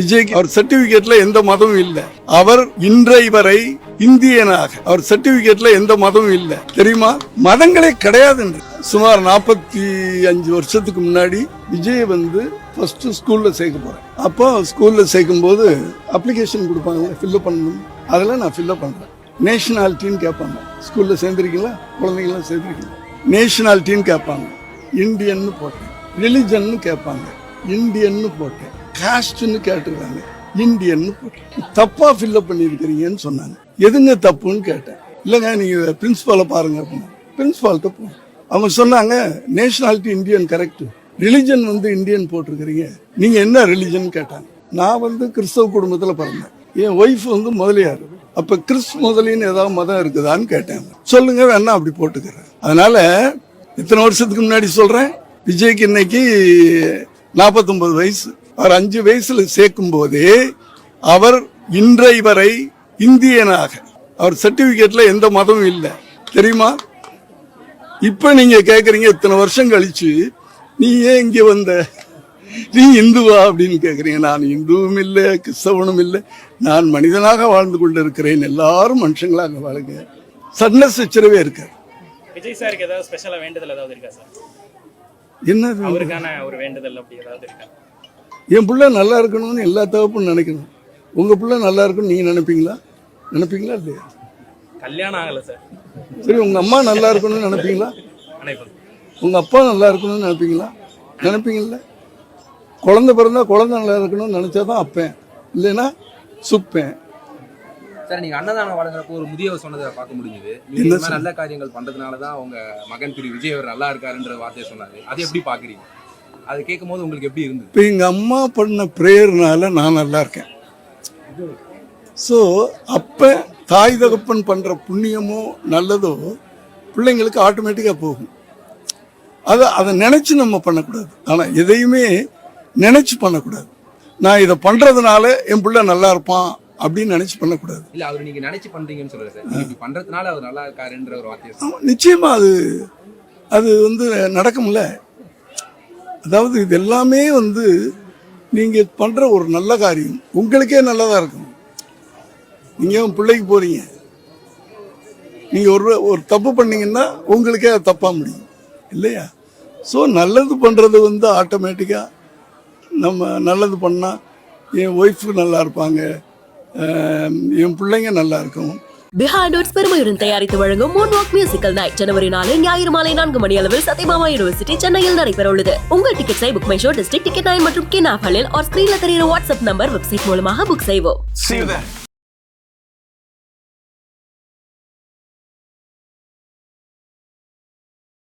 விஜய்க்கு அவர் சர்டிபிகேட்ல எந்த மதமும் இல்ல. அவர் இன்றை வரை இந்தியனாக அவர் சர்டிபிகேட்ல எந்த மதமும் இல்ல. தெரியுமா? மதங்களே கிடையாது. சுமார் 45 வருஷத்துக்கு முன்னாடி விஜய் ஃபர்ஸ்ட் ஸ்கூல்ல சேர்க்க போறேன். அப்போ ஸ்கூல்ல சேர்க்கும் போது அப்ளிகேஷன் கொடுப்பாங்க, ஃபில்அப் பண்ணணும். அதெல்லாம் நான் ஃபில்அப் பண்றேன். நேஷனாலிட்டின்னு கேட்பாங்க. ஸ்கூல்ல சேர்ந்துருக்கீங்களா, குழந்தைங்களாம் சேர்ந்துருக்கீங்களா? நேஷனாலிட்டின்னு கேட்பாங்க. இந்தியன்னு போட்டேன். ரிலிஜன்னு கேட்பாங்க. இந்தியன்னு போட்டேன். காஸ்ட்னு கேட்டுருக்காங்க. இந்தியன்னு போட்டேன். தப்பா ஃபில்அப் பண்ணிருக்கிறீங்கன்னு சொன்னாங்க. எதுங்க தப்புன்னு கேட்டேன். இல்லைங்க நீங்க பிரின்சிபாலை பாருங்க அப்படின்னா. பிரின்சிபால்கிட்ட போனேன். அவங்க சொன்னாங்க nationality Indian correct, religion Indian போட்டிருக்கிறீங்க, நீங்க என்ன ரிலிஜன் கேட்டாங்க. நான் கிறிஸ்தவ குடும்பத்துல பிறந்தேன். என் ஒய்ஃப் முதலியார். அப்ப கிறிஸ் முதலின்னு ஏதாவது மதம் இருக்குதான்னு கேட்டேன். சொல்லுங்க, வேணா அப்படி போட்டுக்கிறேன். அதனால இத்தனை வருஷத்துக்கு முன்னாடி சொல்றேன், விஜய்க்கு இன்னைக்கு 49 வயசு. அவர் 5 வயசுல சேர்க்கும் போதே அவர் இன்றை வரை இந்தியனாக அவர் சர்டிபிகேட்ல எந்த மதமும் இல்லை. தெரியுமா? இப்ப நீங்க கேக்குறீங்க, இத்தனை வருஷம் கழிச்சு நீ ஏன் இங்க வந்த, நீ இந்துவா அப்படின்னு கேக்குறீங்க. நான் இந்துவும் இல்லை, கிறிஸ்தவனும் இல்லை, நான் மனிதனாக வாழ்ந்து கொண்டு இருக்கிறேன். எல்லாரும் மனுஷங்களாக வாழுங்க. சண்டை சச்சரவே இருக்காரு. விஜய் சாருக்கு ஏதாவது ஸ்பெஷலா வேண்டுதல் ஏதாவது இருக்கா சார்? என்னது அவருக்கான ஒரு வேண்டுதல் அப்படி ஏதாவது இருக்கா? என் பிள்ளை நல்லா இருக்கணும்னு எல்லா தகப்பும் நினைக்கணும். உங்க பிள்ளை நல்லா இருக்கணும் நீங்க நினைப்பீங்களா? நினைப்பீங்களா இல்லையா? கல்யாணம் ஆகல சார். சரி, உங்க அம்மா நல்லா இருக்கணும்னு நினைப்பீங்களா? உங்க அப்பா நல்லா இருக்கணும்னு நினைப்பீங்களா? நினைப்பீங்கல்ல? குழந்தை பிறந்தா குழந்தை நல்லா இருக்கணும்னு நினைச்சாதான் அப்பேன், இல்லைன்னா சுப்பேன். சார், நீங்க அன்னதானம் வழங்குறப்போ ஒரு முதியவர் சொன்னதை பார்க்க முடியுது. நீங்க நல்ல காரியங்கள் பண்றதுனாலதான் உங்க மகன் திரு விஜய் அவர் நல்லா இருக்காருன்ற வார்த்தையை சொன்னாரு. அதை எப்படி பாக்குறீங்க? அதை கேட்கும் போது உங்களுக்கு எப்படி இருந்தது? இப்போ எங்க அம்மா பண்ண பிரேயர்னால நான் நல்லா இருக்கேன். ஸோ அப்ப தாய் தகப்பன் பண்ற புண்ணியமோ நல்லதோ பிள்ளைங்களுக்கு ஆட்டோமேட்டிக்கா போகும். அதை நினைச்சு நம்ம பண்ணக்கூடாது. ஆனா எதையுமே நினைச்சு பண்ணக்கூடாது. நான் இதை பண்றதுனால என் பிள்ளை நல்லா இருப்பான் அப்படின்னு நினைச்சு பண்ணக்கூடாது. இல்ல, அவர் நீங்க நினைச்சு பண்றீங்கன்னு சொல்றேன் சார். நீங்க பண்றதுனால அவர் நல்லா இருக்காருன்ற ஒரு வார்த்தை. நிச்சயமா அது நடக்கும்ல. அதாவது இது எல்லாமே நீங்க பண்ற ஒரு நல்ல காரியம் உங்களுக்கே நல்லதா இருக்கும். நீங்க உங்க பிள்ளைக்கு போறீங்க, நீங்க ஒரு தப்பு பண்ணீங்கன்னா உங்களுக்கே அது தப்பா முடியும் இல்லையா? ஸோ நல்லது பண்றது ஆட்டோமேட்டிக்கா நம்ம நல்லது பண்ணா என் ஒய்ஃப் நல்லா இருப்பாங்க, என் பிள்ளைங்க நல்லா இருக்கும். பிஹைண்ட் நோட்ஸ் பெருமையுடன் தயாரித்து வழங்கும் மூன்வாக் மியூசிக்கல் நைட் ஜனவரி 4 ஞாயிறு மாலை 4 மணி அளவில் சத்யபாமா யூனிவர்சிட்டி சென்னையில் நடைபெற உள்ளது. உங்கள் டிக்கெட்ஸை BookMyShow, District ticket 9 மற்றும் கின் ஆப் ஹலில் ஸ்கிரீன்ல தெரியுற வாட்ஸ்அப் நம்பர், வெப்சைட் மூலமாக புக் செய்வோம்.